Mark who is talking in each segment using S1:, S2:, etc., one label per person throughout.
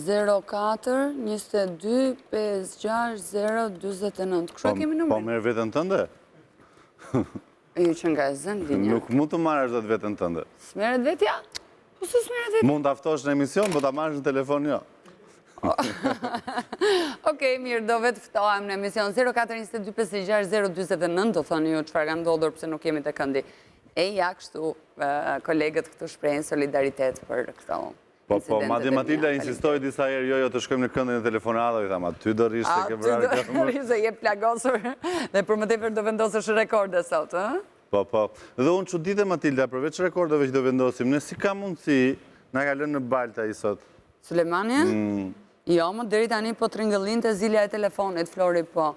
S1: 04-22-56-0-29. Kështu kemi numrin.
S2: Po merë vetën tënde?
S1: Ju që nga zënë linja.
S2: Nuk mund të marrësh dhe vetën tënde.
S1: Smeret vetja? Po se smeret vetja?
S2: Mund të aftosh në emision, po ta marrësh në telefon jo.
S1: Okej, mirë, do vetë ftohem në emision 04-22-56-0-29, do thoni ju çfarë ka ndodhur pse nuk jemi të këndi. E ja kështu kolegët këtu shprehin solidaritet për këto.
S2: Po, madje Matilda insistoi disa herë jo të shkojmë në këndin e telefonatave, i thamë, ty do rish të ke vrarë këmbë.
S1: Ty do rish se je plagosur dhe për më tepër do vendosësh rekorde sot, ë?
S2: Po. Dhe unë çuditë Matilda, përveç rekordeve që do vendosim, ne si ka mundësi na ka lënë në balta i sot.
S1: Sulemani? Jo, më deri tani po tringëllinte zilja e telefonit, Flori, po.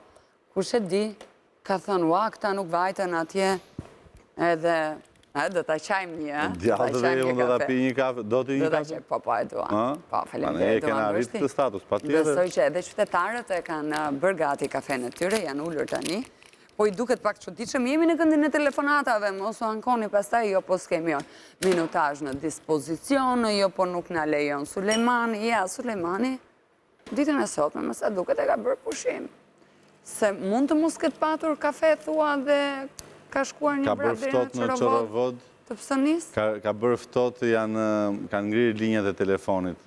S1: Kush e di? Ka thënë, ua, këta nuk vajtën atje, edhe... do t'a qajmë një,
S2: Djallë dhe unë do t'a pi një kafe. Do t'i një kafe?
S1: Po, e dua. Po, faleminderit.
S2: Ne e kena arritë këtë status, pa tjetër.
S1: Besoj që edhe qytetarët e kanë bërë gati kafenë e tyre, janë ullur tani. Po i duket pak çuditshëm, jemi në këndin e telefonatave, mos u ankoni pastaj, jo po s'kemi minutazh në dispozicion, jo po nuk na lejon Sulejmani. Ja, Sulejmani, ditën e sotme, më sa duket e ka bërë pushim. Se mund të mos ketë patur kafe, thua, dhe ka shkuar një bra deri në Çorovod të Psonis?
S2: Ka bërë ftohtë, kanë ngrirë linjat e telefonit,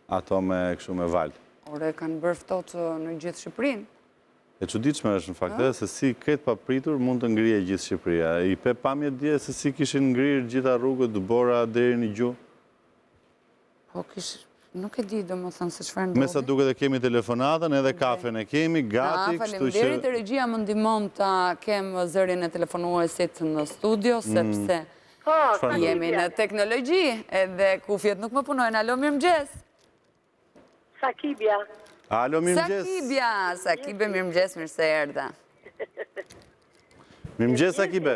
S2: ato me kështu me valë.
S1: Ore, kanë bërë ftohtë në gjithë Shqipërinë.
S2: E çuditshme është në fakt, se si këtë papritur mund të ngrije gjithë Shqipëria. I pe pamje dje se si kishin ngrirë gjitha rrugët Dubora deri në gjuhë.
S1: Po nuk e di, domethënë se çfarë ndodhi.
S2: Me sa duket e kemi telefonatën, edhe kafen e kemi, gati, kështu që...
S1: Faleminderit, regjia më ndihmon ta kem zërin e telefonuesit në studio, sepse jemi në teknologji, edhe kufjet nuk më punojnë. Alo, mirëmëngjes.
S3: Sakibja.
S2: Alo, mirëmëngjes.
S1: Sakibe, mirëmëngjes, mirë se erdha.
S2: Mirëmëngjes, Sakibe.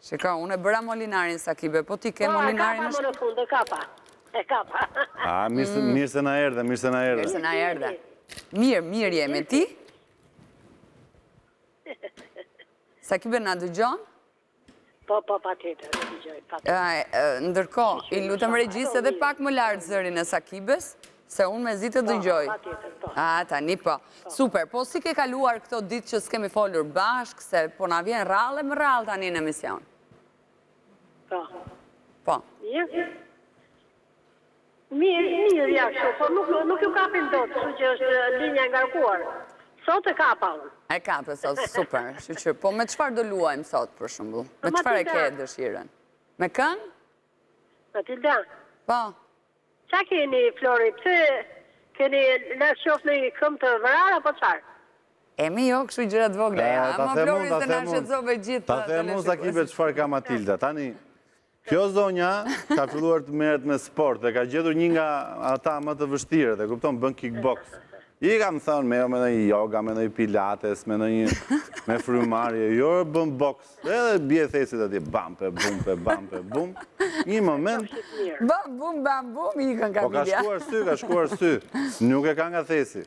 S1: Shiko, unë e bëra molinarin, Sakibe, po ti ke molinarin
S3: në fund, e kapa.
S2: Mirë se na erdhe, mirë se na erdhe.
S1: Mirë jemi, ti? Sakibe, na dëgjon?
S3: Po, pa tjetër, dëgjoj.
S1: Ndërkohë, i lutem regjisë edhe pak më lartë zërin e Sakibes, se unë me zi të dëgjoj. Tani po. Super, po si ke kaluar këto ditë që s'kemi folur bashkë, se po na vjen rrallë më rrallë tani në emision? Po.
S3: Mirë, ja, po nuk ju kapin dot, kështu që është linja ngarkuar. Sot e kapa unë.
S1: E kape sot, super. Po me çfarë do luajmë sot, për shembull? Me çfarë e ke dëshirën? Me këngë?
S3: Matilda.
S1: Po.
S3: Qa keni, Flori, pse keni lërë qofë në këmë të vërarë, apo qarë?
S1: Emi jo, kështu gjërat vogla, ja. Ma Flori se na shqetësove gjithë.
S2: Ta themu, Sakibe, çfarë ka Matilda. Tani, kjo zonja ka filluar të merret me sport dhe ka gjetur një nga ata më të vështirë, dhe kupton, bën kickbox. I kam thënë me ndonjë yoga, me ndonjë pilates, me frymarrje, jo bën box. Edhe bie thesit atje, bampe, bum. Një moment.
S1: Bam, bum, i kanë
S2: Po ka shkuar sy. Nuk e ka nga thesi.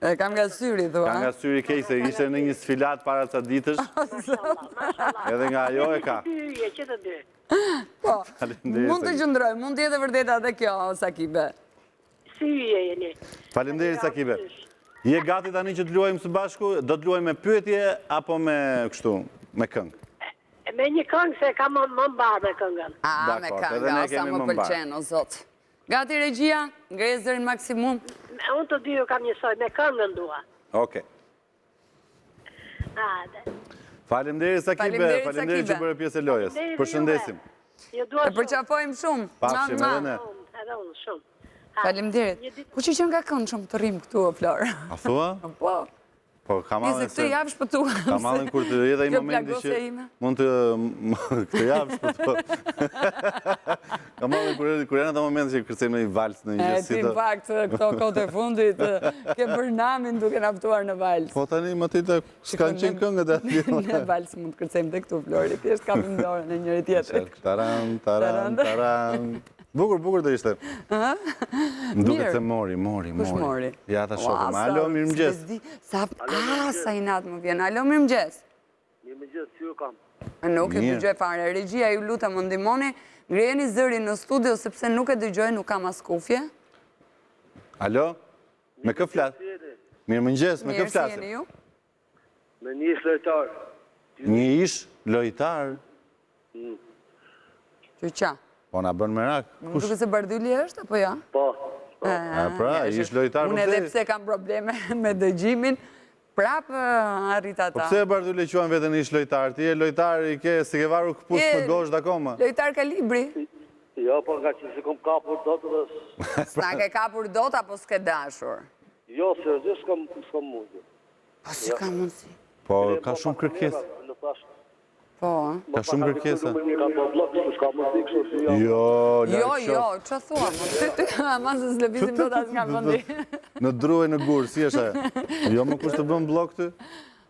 S1: E kam nga syri, thua.
S2: Ka nga syri keq, se ishte në një sfilat para ca ditësh. Edhe nga ajo e ka.
S1: Po, mund të qëndroj, mund të jetë vërtet atë kjo, Sakibe.
S2: Faleminderit, Sakibe. Je gati tani që të luajmë së bashku? Do të luajmë me pyetje apo me kështu, me këngë?
S3: Me një këngë, se ka më mbarë me këngën.
S1: Me këngë, sa më pëlqen, o zot. Gati regjia, ngrej zërin maksimum.
S3: Unë të dy ju kam njësoj, me këngën dua.
S2: Oke. Faleminderit, Sakibe, faleminderit që bërë pjesë e lojës. Përshëndesim.
S1: E përqafojmë shumë.
S2: Pafshim edhe ne.
S3: Edhe unë shumë.
S1: Faleminderit. Ku që nga kënë shumë të rrimë këtu, Florë?
S2: A thua?
S1: Po.
S2: Po, ka malin
S1: se... Këtë javë shpëtuam.
S2: Ka malin kur të edhe i momenti që mund të... Këtë javë shpëtuam. Ka malin kur janë ato momenti që kërcejmë në i valës në një gjësitë.
S1: Ti në fakt, këto kote fundit, ke bërë namin duke naftuar në valës.
S2: Po tani, më ti të s'kanë qenë këngët e atje.
S1: Në valës mund të kërcejmë dhe këtu, Flori. Thjesht kapim dorën e njëri tjetër.
S2: Taran. Bukur të ishte. Nduket se mori.
S1: Kush mori?
S2: Ja ta shokëm. Alo, mirëmëngjes.
S1: Sa i natë më vjen. Alo, mirëmëngjes.
S4: Mirëmëngjes, si ju kam?
S1: Nuk e dëgjoj fare. Regjia, ju lutem më ndihmoni. Ngriheni zërin në studio sepse nuk e dëgjoj, nuk kam as kufje.
S2: Alo? Me kë flasë? Mirë mëngjes, me kë
S1: Mirë si
S2: flasë?
S1: jeni ju?
S4: Me një ish lojtar.
S2: Një ish lojtar?
S1: Që qa?
S2: Po na bën merak.
S1: Më duke se Bardhyli është, apo ja?
S4: Po.
S2: Pra, ish lojtar
S1: Unë edhe pse kam probleme me dëgjimin, prapë arrita
S2: Po
S1: ta.
S2: pse Bardhyli quan vetën ish lojtar? Ti e lojtar i ke, si ke varu këpus
S1: Je-
S2: në gosht akoma?
S1: Lojtar kalibri.
S4: Jo, po nga që se kom kapur do të dhe...
S1: S'na ke kapur dot apo s'ke dashur?
S4: Jo, seriosisht s'kom mundë.
S1: Po si ka mundësi?
S2: Po, ka shumë kërkesë.
S4: Në thash.
S1: Po,
S2: Ka shumë kërkesa.
S4: Ka po blok, s'ka mundë kështu si jo.
S2: Jo,
S1: jo,
S2: lartë
S1: jo,
S2: qoftë.
S1: që thua? Ty, ama se s'lëvizim dot as nga vëndi.
S2: Në druaj në gurë, si është e? Jo më kush të bëm blok ty?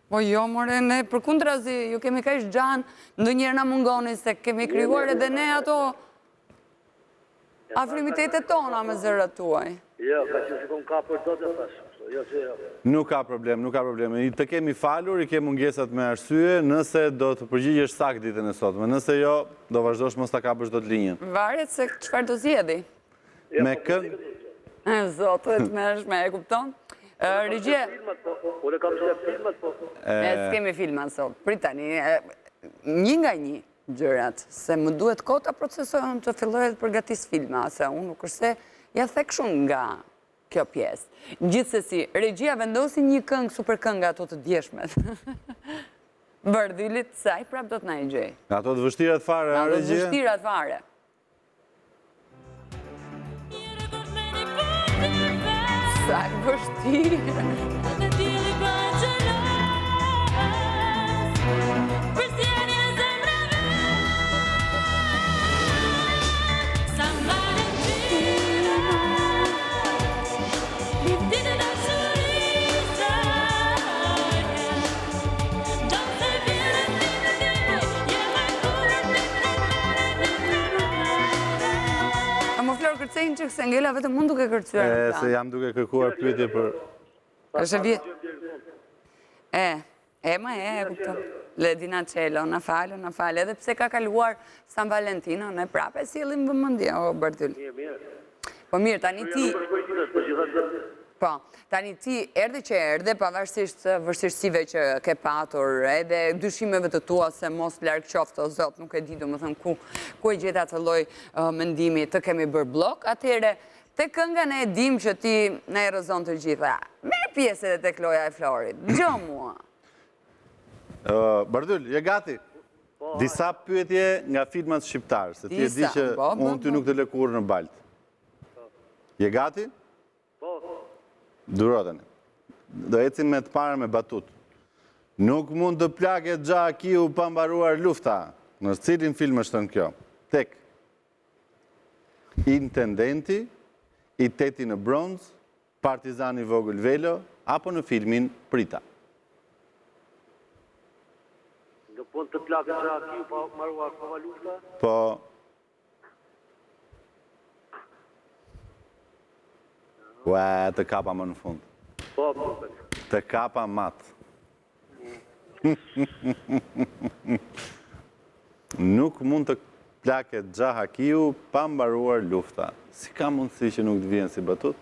S1: Po jo, more, ne për kundrazi, ju kemi ka ish gjanë, ndë njerë na mungoni se kemi kryuar edhe ne ato afrimitetet tona me zërët tuaj.
S4: Jo, ka që se kom kapur do të thash. Jo, që jo.
S2: Nuk ka problem, nuk ka problem. I të kemi falur, i ke mungesat me arsye, nëse do të përgjigjesh sakt ditën e sotme. Nëse jo, do vazhdosh mos ta kapësh dot linjën.
S1: Varet se çfarë do zjedhi.
S2: Me këngë,
S1: Zotët me është me e kupton? Rigje,
S4: Filmat po. Unë kam se filmat po.
S1: ne s'kemi filma sot. Pritani, një nga një gjërat, se më duhet kohë ta procesojnë të filloj të përgatis filma, se unë nuk është se ja thek shumë nga kjo pjesë. Gjithsesi, regjia vendosi një këngë super këngë ato të djeshmet. Bardhylit, saj prap do të na i gjej.
S2: ato të vështirat fare, a
S1: Ato të
S2: regje?
S1: vështirat fare. Sa e vështirë. A më florë kërcejnë që këse ngella vetëm mund duke kërcuar në
S2: Se
S1: plan.
S2: jam duke kërkuar pyetje për...
S1: është vjetë. E kuptoj. Ledina Qelo, në falë, edhe pse ka kaluar San Valentino, ne prape sillim vëmendje, o Bardhyl. Po mirë, tani ti... Po, tani ti erdhe që erdhe, pavarësisht vështirësive që ke patur, edhe dyshimeve të tua se mos larg qoftë o zot, nuk e di do më thënë ku e gjeta të lloj mendimi të kemi bërë blok, atëhere te kënga ne e dim që ti në erozon të gjitha. Merë pjesë edhe tek loja e Florit, gjo mua.
S2: Bardhyl, je gati? Disa pyetje nga filmat shqiptarë, se ti e di
S1: Disa,
S2: që
S1: po,
S2: unë ty nuk të lëkurë në baltë. Je gati? Durotën. Do ecim me të parë me batut. Nuk mund të plaket Xhakiu pa mbaruar lufta. Në cilin film është thënë kjo? Tek Intendenti, I teti në bronz, Partizani vogël Velo, apo në filmin Prita?
S4: Në pun të plakët që aki pa maruar pa valuta.
S2: Po... Ua, të kapa më në fund.
S4: Po.
S2: Të kapa matë. Nuk mund të plaket Xhakiu pa mbaruar lufta. Si ka mundësi që nuk të vjen si batut?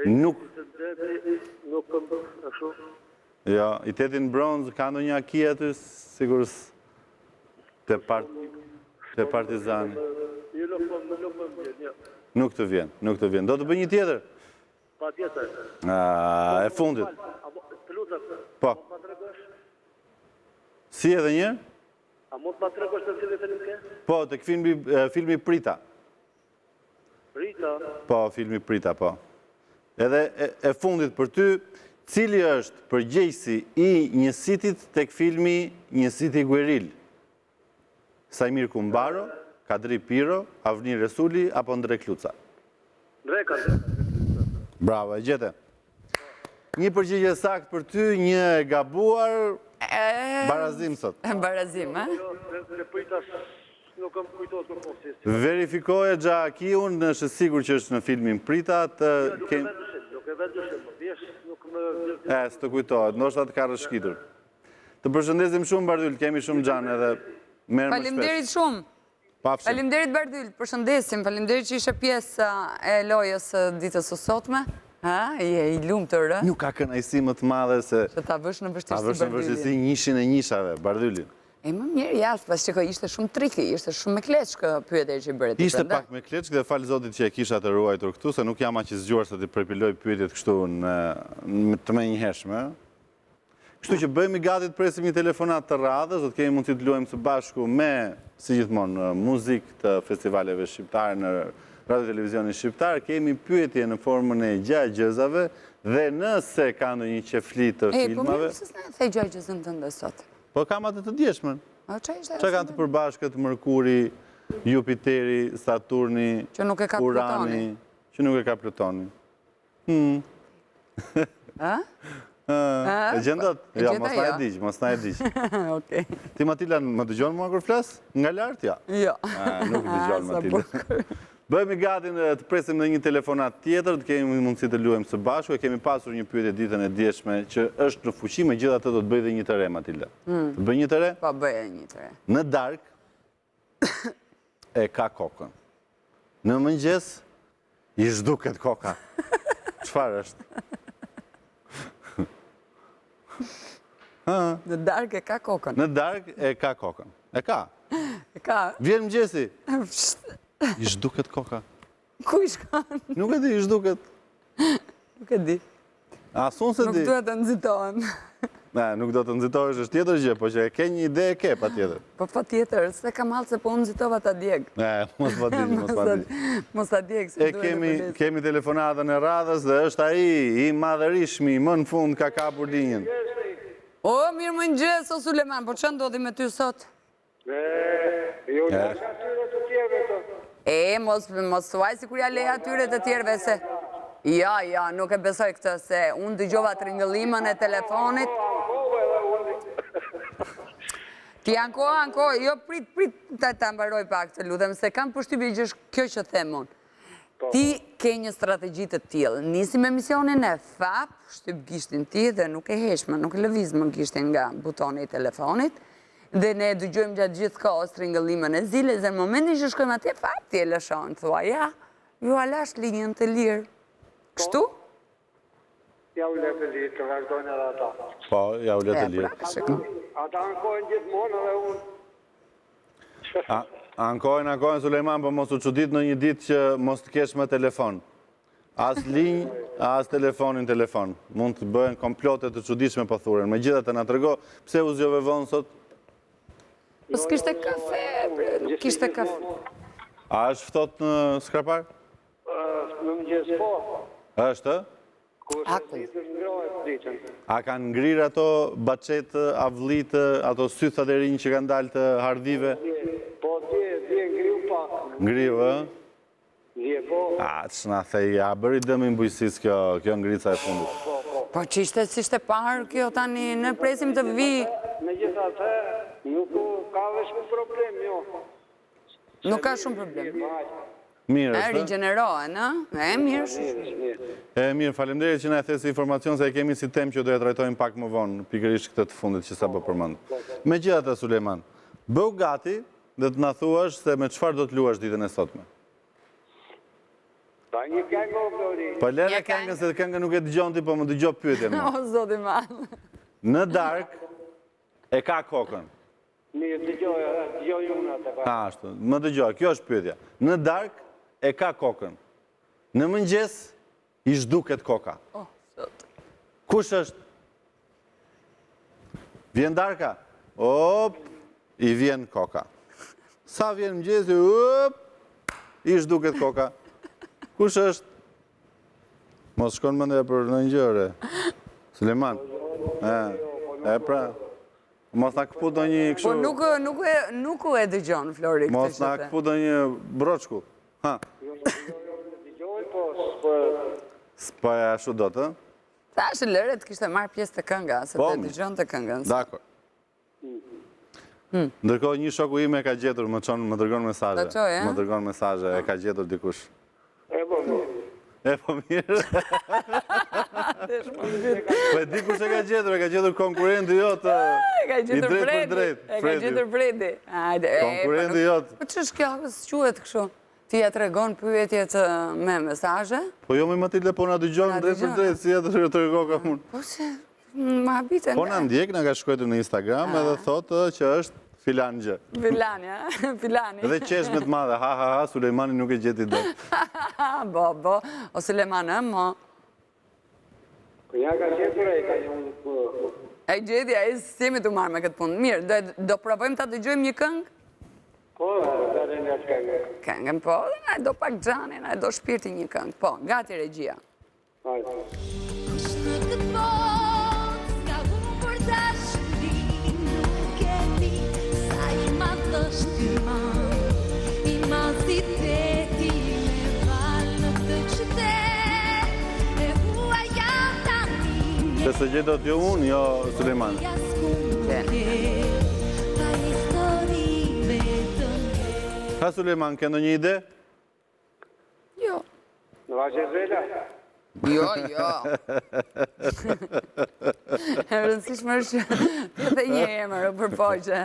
S2: Nuk.
S4: Nuk këm ashtu.
S2: Jo, I teti në bronz, ka ndonjë aki aty, sigurës te Partizani. Nuk të vjen, nuk të vjen. Do të bëj një tjetër?
S4: Pa tjetër.
S2: E fundit.
S4: Të lutem.
S2: Po.
S4: Ma tregosh?
S2: Si edhe një?
S4: A mund të ma tregosh të cilë të nuk ke?
S2: Po, tek filmi Prita.
S4: Rita.
S2: Po, filmi Prita, po. Edhe e fundit për ty, cili është përgjegjësi I njësitit tek filmi Njësiti Gueril? Sajmir Kumbaro, Kadri Piro, Avni Resuli, apo Ndre Kluca?
S4: Dreka.
S2: Bravo, e gjete. Një përgjigje sakt për ty, një e gabuar, barazim sot.
S1: Barazim,
S4: Në pritas nuk kam kujtos për posis.
S2: Verifikoje Xhakiun, është sigur që është në filmin Prita,
S4: Nuk e vendëshim, nuk më...
S2: s'të kujtohet, ndoshta të ka rëshkitur. Të përshëndesim shumë, Bardhyl, kemi shumë gjanë edhe merë më shpesh.
S1: Faleminderit shumë.
S2: Pafshim.
S1: Faleminderit Bardyl, përshëndesim, faleminderit që ishe pjesë e lojës ditës së sotme. Je i lumtur,
S2: Nuk ka kënaqësi më të madhe se
S1: që ta vësh në
S2: ta vësh në vështirësi
S1: Bardylin.
S2: njëshin e njishave, Bardylin.
S1: E më mirë jashtë, pas që ishte shumë triki, ishte shumë me kleçkë pyetje që i bëre ti.
S2: Ishte pak me kleçk dhe falë Zotit që e kisha të ruajtur këtu, se nuk jam aq i zgjuar se të përpiloj pyetjet kështu të menjëhershme. Kështu që bëjmë gati të presim një telefonat të radhës, do të kemi mundësi të luajmë së bashku me, si gjithmonë, muzikë të festivaleve shqiptare në radio televizionin shqiptar, kemi pyetje në formën e gjagjëzave dhe nëse ka ndonjë qefli të
S1: Po
S2: filmave.
S1: mirë, se s'na thej gjagjëzën tënde sot.
S2: Po kam atë të djeshmen. Që kanë të përbashkët Mërkuri, Jupiteri, Saturni,
S1: Që nuk e ka
S2: Urani, që nuk e ka Plutoni. E gjendot? Ja, mos na e diq, mos na e diq.
S1: Okej.
S2: Ti Matilda, më dëgjon mua kur flas? Nga lart, ja.
S1: Jo.
S2: Nuk dëgjon
S1: Sa
S2: Matilda. Bëhemi gati të presim në një telefonat tjetër, të kemi mundësi të luajmë së bashku, e kemi pasur një pyetje ditën e dieshme që është në fuqi, megjithatë do të bëj dhe një të re, Matilda. Të bëj një të re?
S1: Po bëje një të re.
S2: Në darkë e ka kokën. Në mëngjes i zhduket koka. Çfarë është?
S1: Në darkë e ka kokën.
S2: Në darkë e ka kokën. E ka.
S1: E ka.
S2: Vjen mëngjesi. I zhduket koka.
S1: Ku i shkon?
S2: Nuk e di, i zhduket.
S1: Nuk e di.
S2: Asun se
S1: Nuk
S2: di.
S1: duhet të nxitohen.
S2: Nuk do të nxitohesh është tjetër gjë, po që e ke një ide e ke pa tjetër.
S1: Po pa tjetër, se kam halë se po unë nxitova ta djeg.
S2: Mos pa di, mos pa di.
S1: Mos ta djeg, se
S2: E
S1: duhet e përdes.
S2: kemi telefonatën e radhës dhe është ai i madhërishmi, më në fund ka kapur linjën.
S1: O, mirë më njës, o Suleman, po që ndodhi me ty sot?
S4: Jo, lash atyre të tjerëve të.
S1: Mos thuaj si kur ja leja atyre të tjerëve se... Ja, nuk e besoj këtë se unë dëgjova të ringëllimën e telefonit. Ti anko, jo prit ta mbaroj pak të lutem, se kam përshtypje që është kjo që them unë. Ti ke një strategji të tillë, nisim emisionin e FAP, shtyp gishtin ti dhe nuk e heshme, nuk e lëviz më gishtin nga butoni i telefonit, dhe ne dëgjojmë gjatë gjithë kohës ringëllimën e Zilës, dhe në momentin që shkojmë atje FAP, ti e lëshon, thua, ja, ju alash linjën të lirë. Kështu?
S4: Ja u le të lirë, të vazhdojnë edhe ata.
S2: Po, ja u le të lirë.
S4: Ata ankojnë gjithmonë edhe unë.
S2: Ankojnë, Sulejman, po mos u çudit në një ditë që mos të kesh më telefon. As linjë, as telefon. Mund të bëhen komplote të çuditshme po thuren. Megjithatë na trego pse u zgjove vonë sot?
S1: Po s'kishte kafe, bre, nuk kishte kafe.
S2: A është ftohtë në Skrapar?
S4: Në mëngjes po.
S2: Është?
S4: Kur është ditë ngrohet ditën.
S2: A kanë ngrirë ato baçetë, avllitë, ato sythat e rinj që kanë dalë të hardhive?
S4: Po dje ngriu pak.
S2: Ngriu, ë?
S4: Dje po.
S2: Ç'na thej, a bëri dëmin bujqësisë kjo ngrica e fundit?
S1: Po që ishte si shte parë kjo tani, në presim të vi.
S4: Megjithatë, nuk ka vesh problem, jo.
S1: Nuk ka shumë problem.
S2: Mirë,
S1: E
S2: është?
S1: rigjenerohen, e mirë.
S2: E mirë, faleminderit që na e thesi informacion se e kemi si temë që do e trajtojmë pak më vonë, pikërisht këtë të fundit që sapo përmend. Megjithatë, Sulejman, bëu gati dhe të na thuash se me çfarë do të luash ditën e sotme.
S4: Pa një këngë o Flori.
S2: Po lëre
S1: Një këngë.
S2: këngën se këngën nuk e dëgjon ti, po më dëgjoj pyetjen më.
S1: O, zoti madh.
S2: Në dark e ka kokën.
S4: Mirë, dëgjoj unë atë.
S2: Ashtu, më dëgjoj, kjo është pyetja. Në dark e ka kokën. Në mëngjes i zhduket koka.
S1: O, zot.
S2: Kush është? Vjen darka? Op, i vjen koka. Sa vjen mëngjesi? Op, i zhduket koka. Kush është? Mos shkon mendja për në gjëre. Suleman. E pra. Mos na kaput do një
S1: Po
S2: kështu.
S1: nuk u e dëgjon, Flori, këtë
S2: Mos na
S1: që the.
S2: kaput do një broçku. Ha.
S4: Dëgjoj, po,
S2: S'po e ashtu do të?
S1: Thashë lëre të kishte marrë pjesë të kënga, se
S2: Po,
S1: të dëgjon të këngën.
S2: Dakor. Ndërkohë një shoku im e ka gjetur, më dërgon mesazhe.
S1: Ta çoj,
S2: Më dërgon mesazhe, e ka gjetur dikush.
S4: e po,
S2: E po mirë. Po e di kush e ka gjetur konkurrenti jot.
S1: E ka e gjetur
S2: drejt për
S1: Fredi.
S2: drejt,
S1: E ka
S2: Fredi.
S1: gjetur Fredi.
S2: Konkurenti jot.
S1: Po ç'është kjo? S'quhet kështu. Ti ja tregon pyetjet me mesazhe?
S2: Po jo me Matilde, po na dëgjon
S1: Na
S2: drejt për
S1: dëgjon.
S2: drejt, si atë të rëgoka unë.
S1: Po se më habite.
S2: Po na ndjek, na ka shkruar në Instagram edhe thotë që është filan gjë.
S1: Filani, ha? Filani.
S2: Edhe qeshme të madhe, ha, Sulejmani nuk e gjeti dot.
S1: Bo, o Suleman, mo.
S4: Ja ka gjetur e ka një
S1: E gjeti, a i s'jemi të marrë me këtë punë. Mirë, do provojmë ta dëgjojmë një këngë?
S4: Po, dhe nga shkenge.
S1: Këngën, po, dhe na do pak xhanin, na do shpirti një këngë. Po, gati regjia.
S4: Hajde.
S5: Kush në këtë botë s'ka humbur dashuri, nuk e di sa i madh është ky mand, immensiteti me val në këtë qytet, e hua jam tani.
S2: Se se gjetot jo unë, jo Sulejman.
S5: Ja s'kumbuke, pa histori vetëm.
S2: Ha Sulejman, ke ndonjë ide?
S1: Jo.
S4: Në Venezuela?
S1: Jo. E rëndësishme është që të një emër o përpoqe.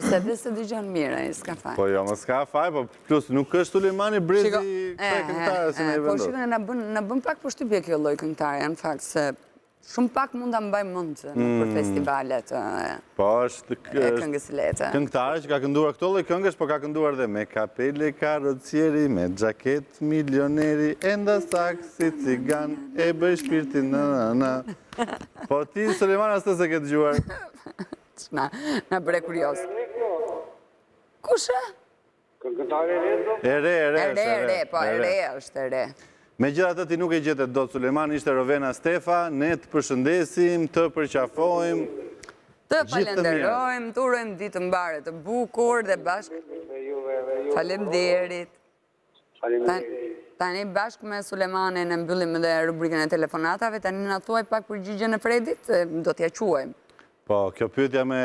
S1: Se dhe se dëgjon mirë, ai s'ka faj.
S2: Po jo, më s'ka faj, po plus nuk është Sulejmani brezi kësaj këngëtare si ne i
S1: Po
S2: vendos.
S1: shikoj, na bën pak përshtypje kjo lloj këngëtare, në fakt se shumë pak mund ta mbaj mend në për festivalet
S2: Po është
S1: e këngës së lehtë.
S2: këngëtare që ka kënduar këto lloj këngësh, po ka kënduar dhe me kapele karrocieri, me xhaket milioneri, enda saksi cigan, e bëj shpirtin na. Po ti Sulejman as të se ke dëgjuar.
S1: Na bëre kurioz. Kush e?
S4: Këngëtare Rendo?
S2: E re,
S1: Po, e re është e re.
S2: Megjithatë ti nuk e gjetet dot Sulejman, ishte Rovena Stefa, ne të përshëndesim, të përqafojmë.
S1: Të
S2: Gjithë të
S1: falenderojmë, të urojmë ditë mbare të bukur dhe bashkë. Faleminderit. Tani bashkë me Sulejmanin e mbyllim edhe rubrikën e telefonatave, tani na thuaj pak përgjigjen e Fredit, do t'ja quajmë.
S2: Po, kjo pyetja me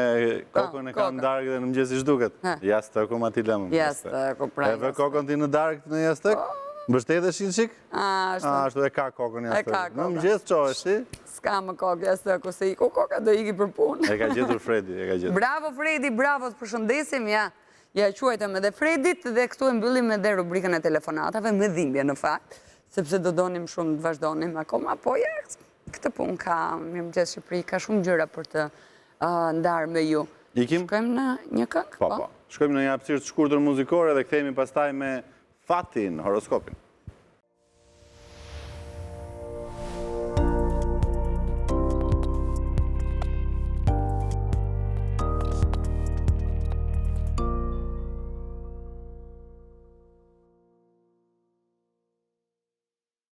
S2: kokën e ka në darkë dhe në mëngjes i shduket. Jastëku Matilda më.
S1: Jastëku, pra
S2: E vë kokën ti në darkë në jastëk? Mbështeteshin shik? Ashtu e ka kokën jastëk. Në mëngjes qohesh ti?
S1: S'ka më kokë jastëku, se iku koka do iki për punë.
S2: E ka gjetur Fredi, e ka gjetur.
S1: Bravo Fredi, bravo, të përshëndesim, ja quajtëm edhe Fredit dhe këtu e mbyllim edhe rubrikën e telefonatave me dhimbje në fakt, sepse do donim shumë të vazhdonim akoma, po ja, këtë punë ka, Mirëmëngjes Shqipëri, ka shumë gjëra për të ndarë me ju.
S2: Ikim?
S1: Shkojmë në një këngë?
S2: Po. Shkojmë në një hapësirë të shkurtër muzikore dhe kthehemi pastaj me fatin, horoskopin.